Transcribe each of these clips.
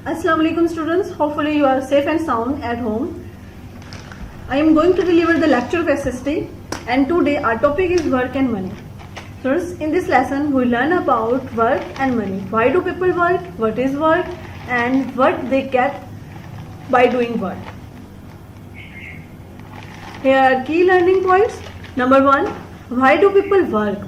Assalamu alaikum students, hopefully you are safe and sound at home. I am going to deliver the lecture of SST and today our topic is work and money. Students, in this lesson we learn about work and money. Why do people work, what is work and what they get by doing work. Here are key learning points. Number 1, why do people work?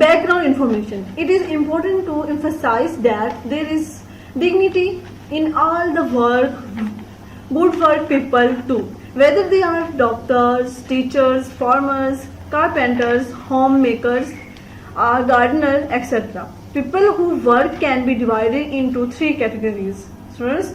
Background information. It is important to emphasize that there is dignity in all the good work people do, whether they are doctors, teachers, farmers, carpenters, homemakers, gardeners, etc. People who work can be divided into 3 categories. Students,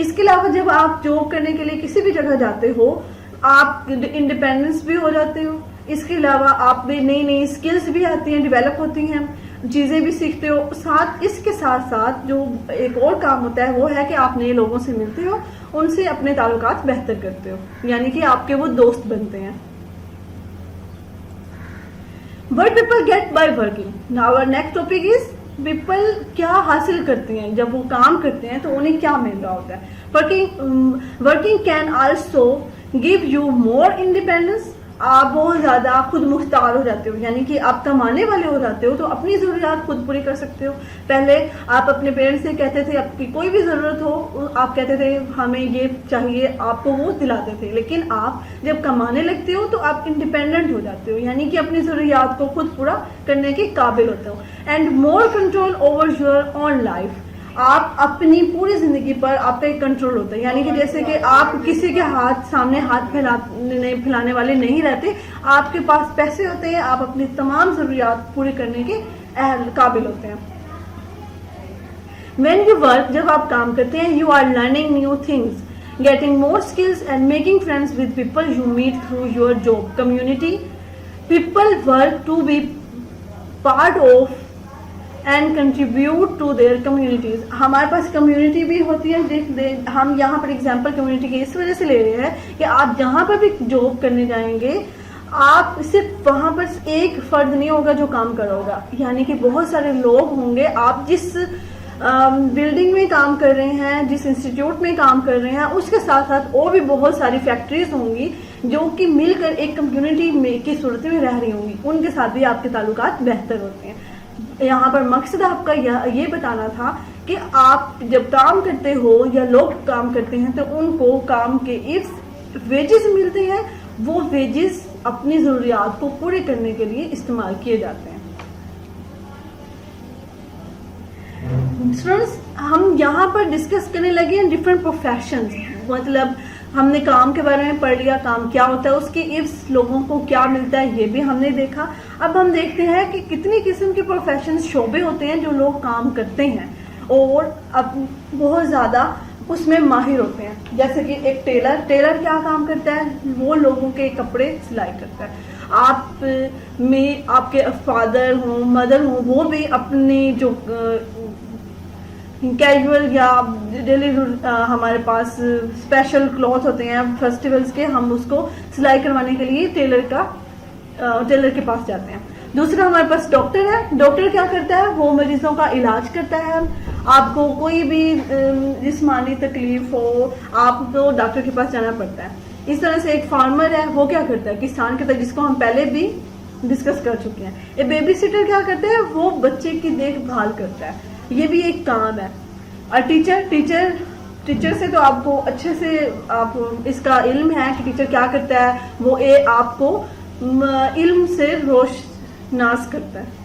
اس کے علاوہ جب آپ job کرنے کے لیے کسی بھی جگہ جاتے ہو آپ انڈیپینڈنس بھی ہو جاتے ہو. اس کے علاوہ آپ میں نئی نئی اسکلس بھی آتی ہیں, ڈیولپ ہوتی ہیں, چیزیں بھی سیکھتے ہو. اس کے ساتھ ساتھ جو ایک اور کام ہوتا ہے وہ ہے کہ آپ نئے لوگوں سے ملتے ہو, ان سے اپنے تعلقات بہتر کرتے ہو, یعنی کہ آپ کے وہ دوست بنتے ہیں. What people get by working. Now our next topic is people کیا حاصل کرتے ہیں جب وہ کام کرتے ہیں تو انہیں کیا مل رہا ہوتا ہے. Working can also give you more independence. آپ بہت زیادہ خود مختار ہو جاتے ہو, یعنی کہ آپ کمانے والے ہو جاتے ہو تو اپنی ضروریات خود پوری کر سکتے ہو. پہلے آپ اپنے پیرنٹس سے کہتے تھے آپ کی کوئی بھی ضرورت ہو آپ کہتے تھے ہمیں یہ چاہیے, آپ کو وہ دلاتے تھے. لیکن آپ جب کمانے لگتے ہو تو آپ انڈیپینڈنٹ ہو جاتے ہو, یعنی کہ اپنی ضروریات کو خود پورا کرنے کے قابل ہوتے ہو. And more control over your own life. آپ اپنی پوری زندگی پر آپ کا ایک کنٹرول ہوتا ہے, یعنی کہ جیسے کہ آپ کسی کے سامنے ہاتھ پھیلانے والے نہیں رہتے. آپ کے پاس پیسے ہوتے ہیں, آپ اپنی تمام ضروریات پوری کرنے کے قابل ہوتے ہیں. When you work, جب آپ کام کرتے ہیں, you are learning new things, getting more skills and making friends with people you meet through your job community. People work to be part of and contribute to their communities. ہمارے پاس community بھی ہوتی ہے. ہم یہاں پر example community کی اس وجہ سے لے رہے ہیں کہ آپ جہاں پر بھی جاب کرنے جائیں گے آپ صرف وہاں پر ایک فرد نہیں ہوگا جو کام کرا ہوگا, یعنی کہ بہت سارے لوگ ہوں گے. آپ جس بلڈنگ میں کام کر رہے ہیں, جس انسٹیٹیوٹ میں کام کر رہے ہیں, اس کے ساتھ ساتھ اور بھی بہت ساری فیکٹریز ہوں گی جو کہ مل کر ایک کمیونٹی کی صورت میں رہ رہی ہوں گی. ان کے ساتھ بھی آپ کے تعلقات بہتر ہوتے ہیں. یہاں پر مقصد آپ کا یہ بتانا تھا کہ آپ جب کام کرتے ہو یا لوگ کام کرتے ہیں تو ان کو کام کے ویجز ملتے ہیں, وہ ویجز اپنی ضروریات کو پورے کرنے کے لیے استعمال کیے جاتے ہیں. اسٹوڈنٹس ہم یہاں پر ڈسکس کرنے لگے ہیں ڈفرینٹ پروفیشنز, مطلب ہم نے کام کے بارے میں پڑھ لیا, کام کیا ہوتا ہے, اس کے لوگوں کو کیا ملتا ہے یہ بھی ہم نے دیکھا. اب ہم دیکھتے ہیں کہ کتنی قسم کے پروفیشنز شعبے ہوتے ہیں جو لوگ کام کرتے ہیں اور اب بہت زیادہ اس میں ماہر ہوتے ہیں. جیسے کہ ایک ٹیلر کیا کام کرتا ہے, وہ لوگوں کے کپڑے سلائی کرتا ہے. آپ میں آپ کے فادر ہوں مدر ہوں وہ بھی اپنی جو کیجول یا ڈیلی ہمارے پاس اسپیشل کلوتھ ہوتے ہیں فیسٹیولز کے, ہم اس کو سلائی کروانے کے لیے ٹیلر کے پاس جاتے ہیں. دوسرا ہمارے پاس ڈاکٹر ہے. ڈاکٹر کیا کرتا ہے, وہ مریضوں کا علاج کرتا ہے. آپ کو کوئی بھی جسمانی تکلیف ہو آپ کو ڈاکٹر کے پاس جانا پڑتا ہے. اس طرح سے ایک فارمر ہے, وہ کیا کرتا ہے, کسان کرتا ہے, جس کو ہم پہلے بھی ڈسکس کر چکے ہیں. ایک بیبی سیٹر کیا کرتا ہے, وہ بچے کی دیکھ بھال کرتا ہے, یہ بھی ایک کام ہے. اور ٹیچر سے تو آپ کو اچھے سے آپ اس کا علم ہے کہ ٹیچر کیا کرتا ہے, وہ آپ کو علم سے روشناس کرتا ہے.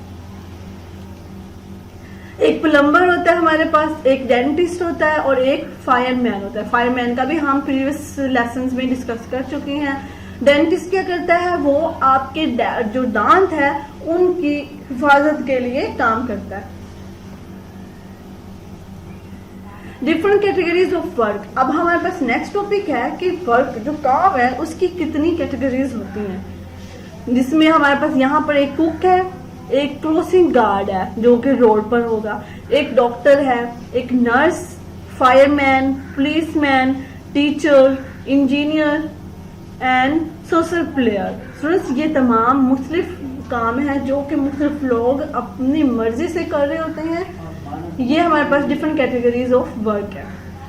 ایک پلمبر ہوتا ہے ہمارے پاس, ایک ڈینٹسٹ ہوتا ہے اور ایک فائر مین ہوتا ہے. فائر مین کا بھی ہم پریویس لیسنز میں ڈسکس کر چکے ہیں. ڈینٹسٹ کیا کرتا ہے, وہ آپ کے جو دانت ہے ان کی حفاظت کے لیے کام کرتا ہے. Different categories of work. اب ہمارے پاس نیکسٹ ٹاپک ہے کہ ورک جو کام ہے اس کی کتنی کیٹیگریز ہوتی ہیں, جس میں ہمارے پاس یہاں پر ایک کوک ہے, ایک کروسنگ گارڈ ہے جو کہ روڈ پر ہوگا, ایک ڈاکٹر ہے, ایک nurse, fireman, policeman, teacher, engineer and social player. یہ تمام مختلف کام ہیں جو کہ مختلف لوگ اپنی مرضی سے کر رہے ہوتے ہیں. یہ ہمارے پاس ڈفرنٹ کیٹیگریز آف ورک ہے,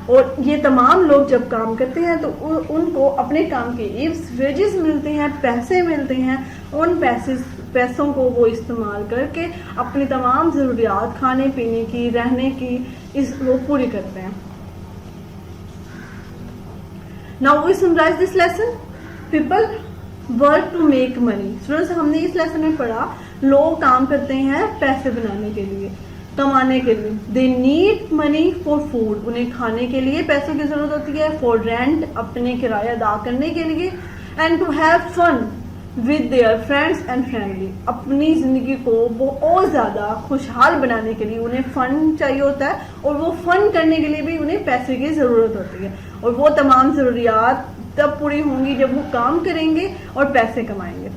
اور یہ تمام لوگ جب کام کرتے ہیں تو ان کو اپنے کام کے ویجز ملتے ہیں, پیسے ملتے ہیں. ان پیسوں کو وہ استعمال کر کے اپنی تمام ضروریات کھانے پینے کی, رہنے کی وہ پوری کرتے ہیں. Now we summarize this lesson. People work to make money. Students ہم نے اس لیسن میں پڑھا لوگ کام کرتے ہیں پیسے بنانے کے لیے, کمانے کے لیے. They need money for food. انہیں کھانے کے لیے پیسوں کی ضرورت ہوتی ہے. For rent, اپنے کرایہ ادا کرنے کے لیے. And to have fun. with their friends and family. اپنی زندگی کو بہت زیادہ خوشحال بنانے کے لیے انہیں فن چاہیے ہوتا ہے, اور وہ فن کرنے کے لیے بھی انہیں پیسے کی ضرورت ہوتی ہے, اور وہ تمام ضروریات تب پوری ہوں گی جب وہ کام کریں گے اور پیسے کمائیں گے.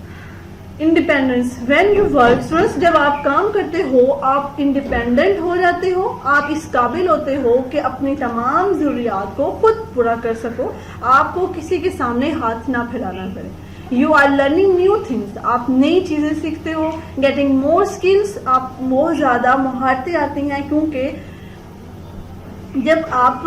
Independence, when you work, first جب آپ کام کرتے ہو آپ انڈیپینڈنٹ ہو جاتے ہو, آپ اس قابل ہوتے ہو کہ اپنی تمام ضروریات کو خود پورا کر سکو, آپ کو کسی کے سامنے ہاتھ نہ پھیلانا پڑے. You are learning new things, آپ نئی چیزیں سیکھتے ہو. گیٹنگ مور اسکلس, آپ بہت زیادہ مہارتیں آتی ہیں, کیونکہ جب آپ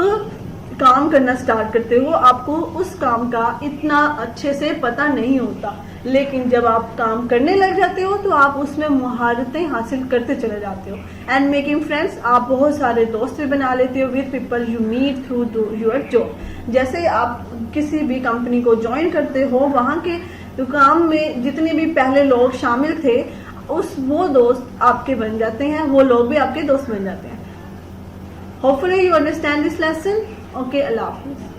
کام کرنا سٹارٹ کرتے ہو آپ کو اس کام کا اتنا اچھے سے پتہ نہیں ہوتا, لیکن جب آپ کام کرنے لگ جاتے ہو تو آپ اس میں مہارتیں حاصل کرتے چلے جاتے ہو. اینڈ میکنگ فرینڈس, آپ بہت سارے دوست بھی بنا لیتے ہو with people you meet through your job. جیسے آپ کسی بھی کمپنی کو جوائن کرتے ہو, وہاں کے کام میں جتنے بھی پہلے لوگ شامل تھے وہ دوست آپ کے بن جاتے ہیں, وہ لوگ بھی آپ کے دوست بن جاتے ہیں. Hopefully you understand this lesson. Okay, Allah Hafiz.